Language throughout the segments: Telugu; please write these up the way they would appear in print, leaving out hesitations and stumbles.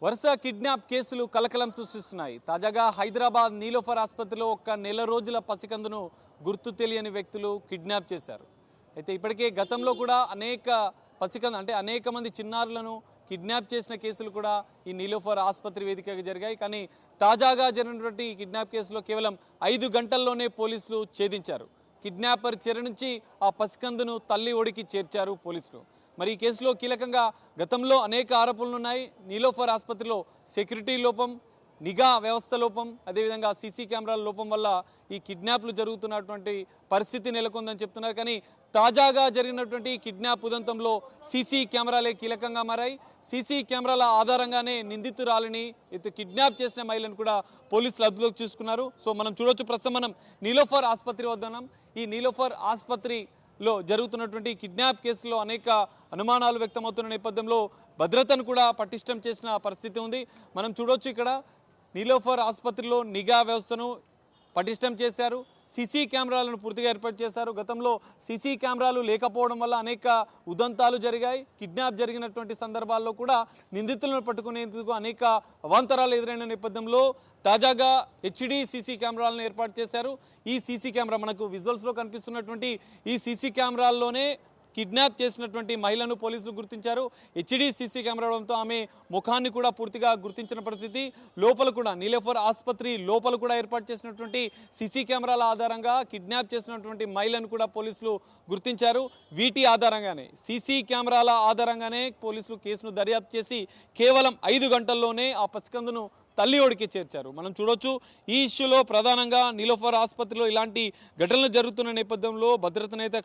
వరుస కిడ్నాప్ కేసులు కలకలం సృష్టిస్తున్నాయి. తాజాగా హైదరాబాద్ నీలోఫర్ ఆసుపత్రిలో ఒక నెల రోజుల పసికందును గుర్తు తెలియని వ్యక్తులు కిడ్నాప్ చేశారు. అయితే ఇప్పటికే గతంలో కూడా అనేక మంది చిన్నారులను కిడ్నాప్ చేసిన కేసులు కూడా ఈ నీలోఫర్ ఆసుపత్రి వేదికగా జరిగాయి. కానీ తాజాగా జరిగినటువంటి ఈ కిడ్నాప్ కేసులో కేవలం 5 గంటల్లోనే పోలీసులు ఛేదించారు. కిడ్నాపర్ చెర నుంచి ఆ పసికందును తల్లి ఒడికి చేర్చారు పోలీసులు. మరి ఈ కేసులో కీలకంగా గతంలో అనేక ఆరోపణలు ఉన్నాయి. నీలోఫర్ ఆసుపత్రిలో సెక్యూరిటీ లోపం, నిఘా వ్యవస్థ లోపం, అదేవిధంగా సీసీ కెమెరాల లోపం వల్ల ఈ కిడ్నాప్లు జరుగుతున్నటువంటి పరిస్థితి నెలకొందని చెప్తున్నారు. కానీ తాజాగా జరిగినటువంటి కిడ్నాప్ ఉదంతంలో సీసీ కెమెరాలే కీలకంగా మారాయి. సీసీ కెమెరాల ఆధారంగానే నిందితురాలిని కిడ్నాప్ చేసిన మహిళను కూడా పోలీసులు అదుపులోకి చూసుకున్నారు. సో మనం చూడొచ్చు, ప్రస్తుతం మనం నీలోఫర్ ఆసుపత్రి వద్ద ఉన్నాం. ఈ నీలోఫర్ ఆసుపత్రిలో జరుగుతున్నటువంటి కిడ్నాప్ కేసులో అనేక అనుమానాలు వ్యక్తమవుతున్న నేపథ్యంలో భద్రతను కూడా పటిష్టం చేసిన పరిస్థితి ఉంది. మనం చూడొచ్చు, ఇక్కడ నీలోఫర్ ఆసుపత్రిలో నిఘా వ్యవస్థను పటిష్టం చేశారు. సీసీ కెమెరాలను పూర్తిగా ఏర్పాటు చేశారు. గతంలో సీసీ కెమెరాలు లేకపోవడం వల్ల అనేక ఉదంతాలు జరిగాయి. కిడ్నాప్ జరిగినటువంటి సందర్భాల్లో కూడా నిందితులను పట్టుకునేందుకు అనేక అవాంతరాలు ఎదురైన నేపథ్యంలో తాజాగా హెచ్డి సీసీ కెమెరాలను ఏర్పాటు చేశారు. ఈ సీసీ కెమెరా మనకు విజువల్స్లో కనిపిస్తున్నటువంటి ఈ సీసీ కెమెరాల్లోనే కిడ్నాప్ చేసినటువంటి మహిళను పోలీసులు గుర్తించారు. హెచ్డి సీసీ కెమెరాతో ఆమె ముఖాన్ని కూడా పూర్తిగా గుర్తించిన పరిస్థితి. లోపల కూడా నీలోఫర్ ఆసుపత్రి లోపల కూడా ఏర్పాటు చేసినటువంటి సీసీ కెమెరాల ఆధారంగా కిడ్నాప్ చేసినటువంటి మహిళను కూడా పోలీసులు గుర్తించారు. వీటి ఆధారంగానే, సీసీ కెమెరాల ఆధారంగానే పోలీసులు కేసును దర్యాప్తు చేసి కేవలం 5 గంటల్లోనే ఆ పసికందును తల్లి ఒడికి చేర్చారు. మనం చూడొచ్చు, ఈ ఇష్యూలో ప్రధానంగా నీలోఫర్ ఆసుపత్రిలో ఇలాంటి ఘటనలు జరుగుతున్న నేపథ్యంలో భద్రతనైతే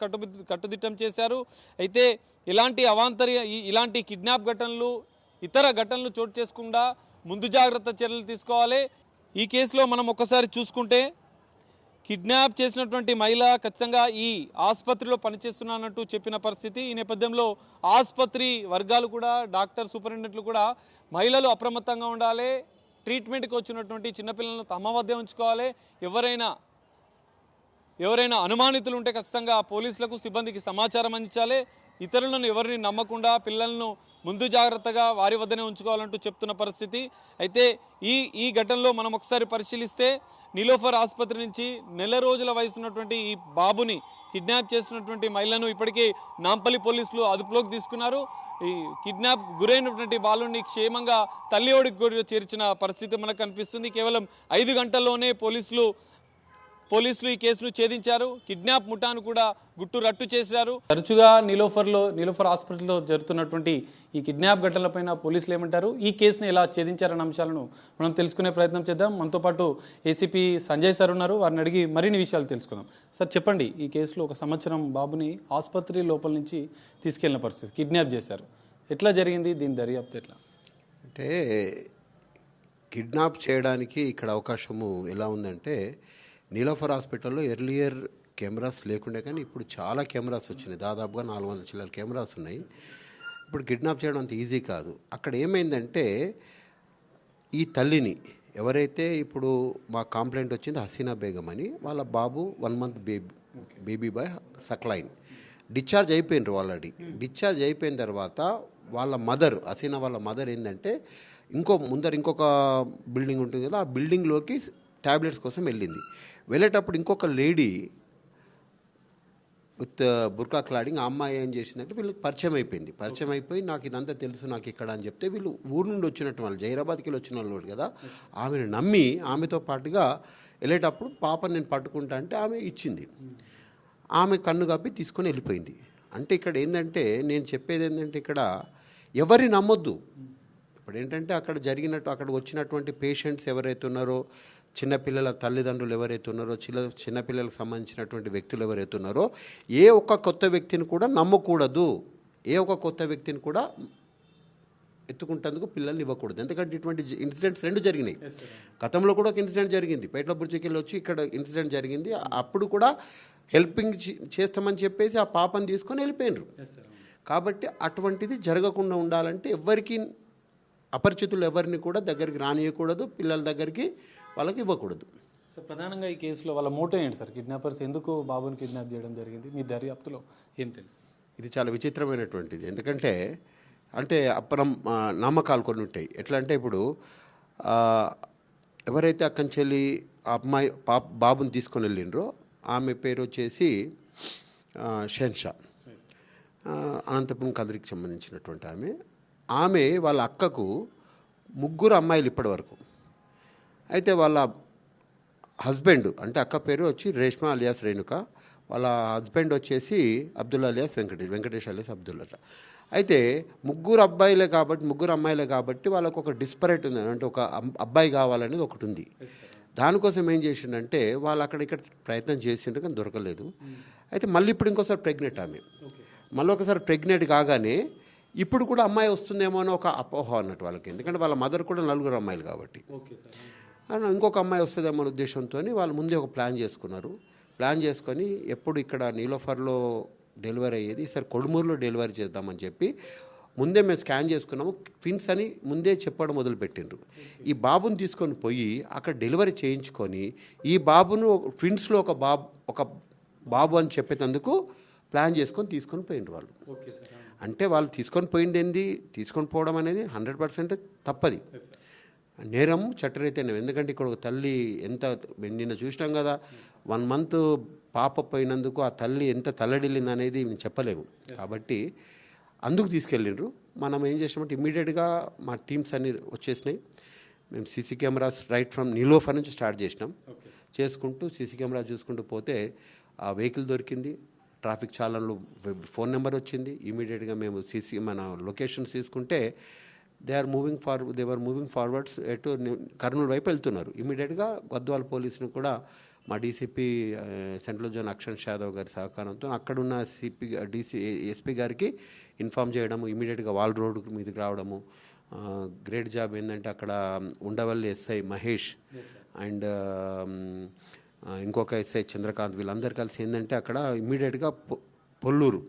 కట్టుదిట్టం చేశారు. అయితే ఇలాంటి కిడ్నాప్ ఘటనలు, ఇతర ఘటనలు చోటు చేసుకుండా ముందు జాగ్రత్త చర్యలు తీసుకోవాలి. ఈ కేసులో మనం ఒక్కసారి చూసుకుంటే, కిడ్నాప్ చేసినటువంటి మహిళ ఖచ్చితంగా ఈ ఆసుపత్రిలో పనిచేస్తున్నానంటూ చెప్పిన పరిస్థితి. ఈ నేపథ్యంలో ఆసుపత్రి వర్గాలు కూడా, డాక్టర్, సూపరింటెండెంట్లు కూడా మహిళలు అప్రమత్తంగా ఉండాలి. ట్రీట్మెంట్కి వచ్చినటువంటి చిన్నపిల్లలను తమ వద్ద ఉంచుకోవాలి. ఎవరైనా అనుమానితులు ఉంటే ఖచ్చితంగా పోలీసులకు, సిబ్బందికి సమాచారం అందించాలి. ఇతరులను ఎవరిని నమ్మకుండా పిల్లలను ముందు జాగ్రత్తగా వారి వద్దనే ఉంచుకోవాలంటూ చెప్తున్న పరిస్థితి. అయితే ఈ ఘటనలో మనం ఒకసారి పరిశీలిస్తే, నీలోఫర్ ఆసుపత్రి నుంచి నెల రోజుల వయసున్నటువంటి ఈ బాబుని కిడ్నాప్ చేసినటువంటి మహిళను ఇప్పటికే నాంపల్లి పోలీసులు అదుపులోకి తీసుకున్నారు. ఈ కిడ్నాప్ గురైనటువంటి బాలుని క్షేమంగా తల్లి ఒడికి చేర్చిన పరిస్థితి మనకు కనిపిస్తుంది. కేవలం 5 గంటల్లోనే పోలీసులు ఈ కేసును ఛేదించారు. కిడ్నాప్ ముఠాను కూడా రట్టు చేశారు. తరచుగా నీలోఫర్ హాస్పిటల్లో జరుగుతున్నటువంటి ఈ కిడ్నాప్ ఘటనలపైన పోలీసులు ఏమంటారు, ఈ కేసును ఎలా ఛేదించారన్న అంశాలను మనం తెలుసుకునే ప్రయత్నం చేద్దాం. మనతో పాటు ఏసీపీ సంజయ్ సార్ ఉన్నారు. వారిని అడిగి మరిన్ని విషయాలు తెలుసుకుందాం. సార్ చెప్పండి, ఈ కేసులో 1 సంవత్సరం బాబుని ఆసుపత్రి లోపల నుంచి తీసుకెళ్లిన పరిస్థితి, కిడ్నాప్ చేశారు, ఎట్లా జరిగింది, దీని దర్యాప్తు ఎట్లా? అంటే కిడ్నాప్ చేయడానికి ఇక్కడ అవకాశము ఎలా ఉందంటే, నీలోఫర్ హాస్పిటల్లో ఎర్లియర్ కెమెరాస్ లేకుండే, కానీ ఇప్పుడు చాలా కెమెరాస్ వచ్చినాయి. దాదాపుగా 400 చిల్లర కెమెరాస్ ఉన్నాయి. ఇప్పుడు కిడ్నాప్ చేయడం అంత ఈజీ కాదు. అక్కడ ఏమైందంటే, ఈ తల్లిని ఎవరైతే ఇప్పుడు మా కంప్లైంట్ వచ్చింది, హసీనా బేగం అని, వాళ్ళ బాబు 1 month baby bye Saqlain discharge అయిపోయినారు. ఆల్రెడీ డిశ్చార్జ్ అయిపోయిన తర్వాత వాళ్ళ మదర్, హసీనా వాళ్ళ మదర్ ఏంటంటే, ఇంకొక బిల్డింగ్ ఉంటుంది కదా, ఆ బిల్డింగ్లోకి ట్యాబ్లెట్స్ కోసం వెళ్ళేటప్పుడు ఇంకొక లేడీ విత్ బుర్కా క్లాడింగ్, ఆ అమ్మాయి ఏం చేసిందంటే వీళ్ళకి పరిచయం అయిపోయి నాకు ఇదంతా తెలుసు, నాకు ఇక్కడ అని చెప్తే, వీళ్ళు ఊరు నుండి వచ్చినట్టు వాళ్ళు జైరాబాద్కి వెళ్ళి వచ్చిన వాళ్ళు కదా, ఆమెను నమ్మి ఆమెతో పాటుగా వెళ్ళేటప్పుడు పాపని నేను పట్టుకుంటా అంటే ఆమె ఇచ్చింది. ఆమె కన్ను కప్పి తీసుకొని వెళ్ళిపోయింది. అంటే ఇక్కడ ఏంటంటే, నేను చెప్పేది ఏంటంటే, ఇక్కడ ఎవరిని నమ్మొద్దు. ఇప్పుడు ఏంటంటే, అక్కడికి వచ్చినటువంటి పేషెంట్స్ ఎవరైతే ఉన్నారో, చిన్నపిల్లల తల్లిదండ్రులు ఎవరైతే ఉన్నారో, చిన్నపిల్లలకు సంబంధించినటువంటి వ్యక్తులు ఎవరైతే ఉన్నారో, ఏ ఒక్క కొత్త వ్యక్తిని కూడా నమ్మకూడదు. ఏ ఒక్క కొత్త వ్యక్తిని కూడా ఎత్తుకుంటేందుకు పిల్లల్ని ఇవ్వకూడదు. ఎందుకంటే ఇటువంటి ఇన్సిడెంట్స్ 2 జరిగినాయి. గతంలో కూడా ఒక ఇన్సిడెంట్ జరిగింది, పేట్ల బుర్జికి వెళ్ళి వచ్చి ఇక్కడ ఇన్సిడెంట్ జరిగింది. అప్పుడు కూడా హెల్పింగ్ చేస్తామని చెప్పేసి ఆ పాపని తీసుకొని వెళ్ళిపోయినారు. కాబట్టి అటువంటిది జరగకుండా ఉండాలంటే ఎవరికి అపరిచితులు ఎవరిని కూడా దగ్గరికి రానియకూడదు, పిల్లల దగ్గరికి వాళ్ళకి ఇవ్వకూడదు. సార్, ప్రధానంగా ఈ కేసులో వాళ్ళ మోటో ఏంటి సార్? కిడ్నాపర్స్ ఎందుకు బాబుని కిడ్నాప్ చేయడం జరిగింది, మీ దర్యాప్తులో ఏం తెలుసు? ఇది చాలా విచిత్రమైనటువంటిది. ఎందుకంటే అంటే నమ్మకాలు కొన్ని ఉంటాయి. ఎట్లా అంటే ఇప్పుడు ఆ, ఎవరైతే అక్కడి నుంచి వెళ్ళి ఆ అమ్మాయి బాబుని తీసుకొని వెళ్ళిండ్రో ఆమె పేరు వచ్చేసి షెన్షా, అనంతపురం కదిరికి సంబంధించినటువంటి ఆమె వాళ్ళ అక్కకు 3 అమ్మాయిలు ఇప్పటి వరకు. అయితే వాళ్ళ హస్బెండ్ అంటే అక్క పేరు వచ్చి రేష్మా అలియాస్ రేణుక, వాళ్ళ హస్బెండ్ వచ్చేసి అబ్దుల్లా అలియాస్ వెంకటేష్ అలియాస్ అబ్దుల్లా. అయితే 3 అమ్మాయిలే కాబట్టి వాళ్ళకు ఒక డిస్పరేట్ ఉంది, అంటే ఒక అబ్బాయి కావాలనేది ఒకటి ఉంది. దానికోసం ఏం చేసిండంటే వాళ్ళు అక్కడ ఇక్కడ ప్రయత్నం చేసిండ్రు కానీ దొరకలేదు. అయితే మళ్ళీ ఇప్పుడు ఇంకోసారి ప్రెగ్నెంట్ మళ్ళీ ఒకసారి ప్రెగ్నెంట్ కాగానే ఇప్పుడు కూడా అమ్మాయి వస్తుందేమో అని ఒక అపోహ అన్నట్టు వాళ్ళకి, ఎందుకంటే వాళ్ళ మదర్ కూడా 4 అమ్మాయిలు కాబట్టి. ఇంకొక అమ్మాయి వస్తుందేమో అనే ఉద్దేశంతో వాళ్ళు ముందే ఒక ప్లాన్ చేసుకున్నారు. ప్లాన్ చేసుకొని ఎప్పుడు ఇక్కడ నీలోఫర్లో డెలివరీ అయ్యేది, ఈసారి కొడుమూరులో డెలివరీ చేద్దామని చెప్పి ముందే మేము స్కాన్ చేసుకున్నాము. ట్విన్స్ అని ముందే చెప్పడం మొదలుపెట్టిండ్రు. ఈ బాబుని తీసుకొని పోయి అక్కడ డెలివరీ చేయించుకొని ఈ బాబును ట్విన్స్లో ఒక బాబు అని చెప్పేందుకు ప్లాన్ చేసుకొని తీసుకొని పోయిండ్రు వాళ్ళు. అంటే వాళ్ళు తీసుకొని పోయింది ఏంది, తీసుకొని పోవడం అనేది 100% తప్పది, నేరం చట్టరీత్యా. ఎందుకంటే ఇక్కడ ఒక తల్లి ఎంత నిన్న చూసినాం కదా, 1 month పాప పోయినందుకు ఆ తల్లి ఎంత తల్లడిల్లింది అనేది చెప్పలేము. కాబట్టి అందుకు తీసుకెళ్ళిండ్రు. మనం ఏం చేసామంటే ఇమ్మీడియట్గా మా టీమ్స్ అన్నీ వచ్చేసినాయి. మేము CC cameras right from Niloufer నుంచి స్టార్ట్ చేసినాం. చేసుకుంటూ సీసీ కెమెరా చూసుకుంటూ పోతే ఆ వెహికల్ దొరికింది, ట్రాఫిక్ చాలన్లు ఫోన్ నెంబర్ వచ్చింది. ఇమీడియట్గా మేము మన లొకేషన్స్ తీసుకుంటే దే వర్ మూవింగ్ ఫార్వర్డ్స్ ఎటు కర్నూలు వైపు వెళ్తున్నారు. ఇమీడియట్గా గద్వాల పోలీసును కూడా మా DCP central zone Akshant Yadav గారి సహకారంతో అక్కడున్న ఎస్పీ గారికి ఇన్ఫామ్ చేయడము, ఇమీడియట్గా వాల్ రోడ్ మీదకి రావడము. గ్రేట్ జాబ్ ఏంటంటే అక్కడ ఉండవల్లి ఎస్ఐ మహేష్ అండ్ ఇంకొక ఎస్ఐ చంద్రకాంత్ వీళ్ళందరూ కలిసి ఏంటంటే అక్కడ ఇమ్మీడియట్గా పుల్లూరు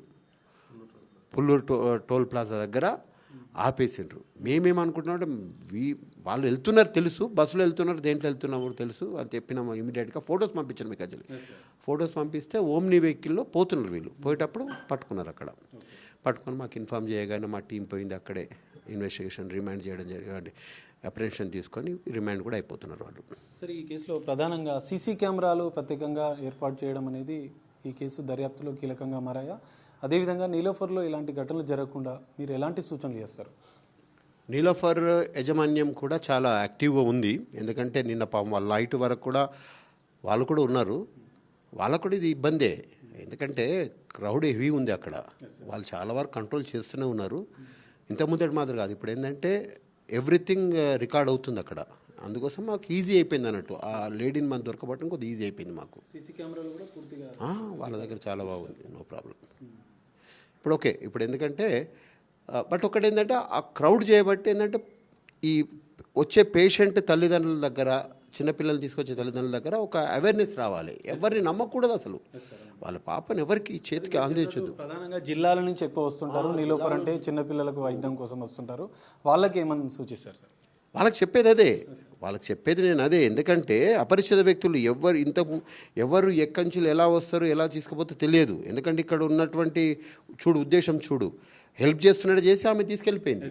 టోల్ ప్లాజా దగ్గర ఆపేసిండ్రు. మేమేమనుకుంటున్నామంటే వాళ్ళు వెళ్తున్నారు తెలుసు, బస్సులో వెళ్తున్నారు, దేంట్లో వెళ్తున్నామో తెలుసు అని చెప్పినాము. ఇమీడియట్గా ఫొటోస్ పంపించాను మీకు అసలు. ఫొటోస్ పంపిస్తే ఓమ్ని వెహికల్లో పోతున్నారు వీళ్ళు. పోయేటప్పుడు పట్టుకున్నారు. అక్కడ పట్టుకొని మాకు ఇన్ఫామ్ చేయగానే మా టీం పోయింది, అక్కడే ఇన్వెస్టిగేషన్ రిమాండ్ చేయడం జరిగింది. అప్రెన్షన్ తీసుకొని రిమాండ్ కూడా అయిపోతున్నారు వాళ్ళు. సరే, ఈ కేసులో ప్రధానంగా సీసీ కెమెరాలు ప్రత్యేకంగా ఏర్పాటు చేయడం అనేది ఈ కేసు దర్యాప్తులో కీలకంగా మారాయా? అదేవిధంగా నీలోఫర్లో ఇలాంటి ఘటనలు జరగకుండా మీరు ఎలాంటి సూచనలు చేస్తారు? నీలోఫర్ యాజమాన్యం కూడా చాలా యాక్టివ్గా ఉంది. ఎందుకంటే నిన్న పాపం వాళ్ళ నైట్ వరకు కూడా వాళ్ళు కూడా ఉన్నారు. వాళ్ళకు కూడా ఇది ఇబ్బందే, ఎందుకంటే క్రౌడ్ హెవీ ఉంది అక్కడ. వాళ్ళు చాలా వరకు కంట్రోల్ చేస్తూనే ఉన్నారు. ఇంతకుముందటి మాదిరి కాదు. ఇప్పుడు ఏంటంటే ఎవ్రీథింగ్ రికార్డ్ అవుతుంది అక్కడ. అందుకోసం మాకు ఈజీ అయిపోయింది అన్నట్టు. ఆ లేడీని మనం దొరకబట్టడం కొద్దిగా ఈజీ అయిపోయింది మాకు. సీసీ కెమెరాలు కూడా పూర్తిగా వాళ్ళ దగ్గర చాలా బాగుంది, నో ప్రాబ్లం. ఇప్పుడు ఓకే. ఇప్పుడు ఎందుకంటే బట్ ఒకటి ఏంటంటే ఆ క్రౌడ్ చేయబట్టి ఏంటంటే ఈ వచ్చే పేషెంట్ తల్లిదండ్రుల దగ్గర, చిన్నపిల్లల్ని తీసుకొచ్చే తల్లిదండ్రుల దగ్గర ఒక అవేర్నెస్ రావాలి. ఎవరిని నమ్మకూడదు అసలు. వాళ్ళ పాపను ఎవరికి చేతికి అందించదు. ప్రధానంగా జిల్లాల నుంచి ఎక్కువ వస్తుంటారు నీలోఫర్ అంటే, చిన్నపిల్లలకు వైద్యం కోసం వస్తుంటారు. వాళ్ళకి ఏమని సూచిస్తారు సార్? వాళ్ళకి చెప్పేది నేను అదే. ఎందుకంటే అపరిచిత వ్యక్తులు ఎవరు ఎక్కడి నుంచి ఎలా వస్తారు, ఎలా తీసుకుపోతే తెలియదు. ఎందుకంటే ఇక్కడ ఉన్నటువంటి ఉద్దేశం హెల్ప్ చేస్తున్నాడు చేసి ఆమె తీసుకెళ్ళిపోయింది.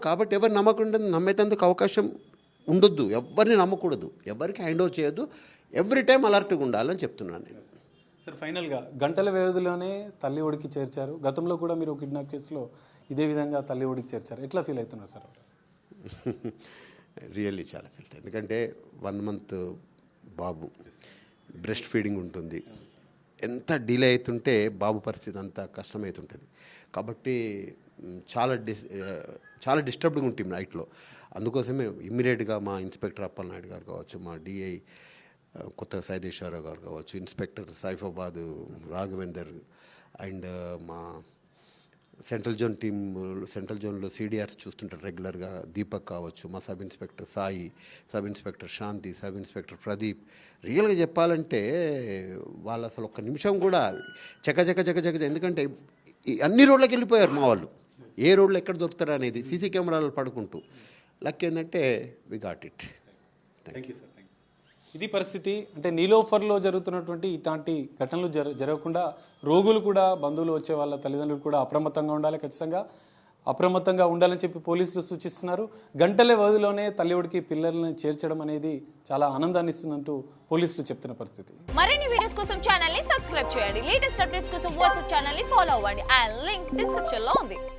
కాబట్టి ఎవరు నమ్మేందుకు అవకాశం ఉండొద్దు. ఎవరిని నమ్మకూడదు, ఎవరికి హ్యాండ్ ఓవర్ చేయొద్దు. ఎవ్రీ టైం అలర్ట్గా ఉండాలని చెప్తున్నాను నేను. సార్, ఫైనల్గా గంటల వ్యవధిలోనే తల్లి ఒడికి చేర్చారు. గతంలో కూడా మీరు కిడ్నాప్ కేసులో ఇదే విధంగా తల్లి ఒడికి చేర్చారు. ఎట్లా ఫీల్ అవుతున్నారు సార్? రియల్లీ చాలా ఫీల్. ఎందుకంటే 1 month బాబు, బ్రెస్ట్ ఫీడింగ్ ఉంటుంది. ఎంత డిలే అవుతుంటే బాబు పరిస్థితి అంత కష్టమవుతుంటుంది. కాబట్టి చాలా డిస్టర్బ్డ్గా ఉంటుంది నైట్లో. అందుకోసమే ఇమ్మీడియట్గా మా ఇన్స్పెక్టర్ అప్పలనాయుడు గారు కావచ్చు, మా డిఐ కొత్త సైదేశ్వరరావు గారు కావచ్చు, ఇన్స్పెక్టర్ సైఫాబాద్ రాఘవేందర్ అండ్ మా సెంట్రల్ జోన్లో సిడిఆర్స్ చూస్తుంటారు రెగ్యులర్గా, దీపక్ కావచ్చు, మా sub inspector Sai, sub inspector Shanti, sub inspector Pradeep. రియల్గా చెప్పాలంటే వాళ్ళు అసలు ఒక్క నిమిషం కూడా చక ఎందుకంటే అన్ని రోడ్లకు వెళ్ళిపోయారు మా వాళ్ళు. ఏ రోడ్లు ఎక్కడ దొరుకుతారు అనేది సీసీ కెమెరాలు పడుకుంటూ. లక్ ఏంటంటే we got it. Thank you sir. ఇది పరిస్థితి. అంటే నీలోఫర్లో జరుగుతున్నటువంటి ఇట్లాంటి ఘటనలు జరగకుండా రోగులు కూడా, బంధువులు వచ్చే వాళ్ళ తల్లిదండ్రులు కూడా అప్రమత్తంగా ఉండాలి. ఖచ్చితంగా అప్రమత్తంగా ఉండాలని చెప్పి పోలీసులు సూచిస్తున్నారు. గంటల వ్యవధిలోనే తల్లిఒడికి పిల్లల్ని చేర్చడం అనేది చాలా ఆనందాన్ని ఇస్తుందంటూ పోలీసులు చెప్తున్న పరిస్థితి. మరిన్ని వీడియోస్ కోసం ఛానల్ ని సబ్స్క్రైబ్ చేయండి. లేటెస్ట్ అప్డేట్స్ కోసం వాట్సాప్ ఛానల్ ని ఫాలో అవ్వండి. ఆ లింక్ డిస్క్రిప్షన్ లో ఉంది.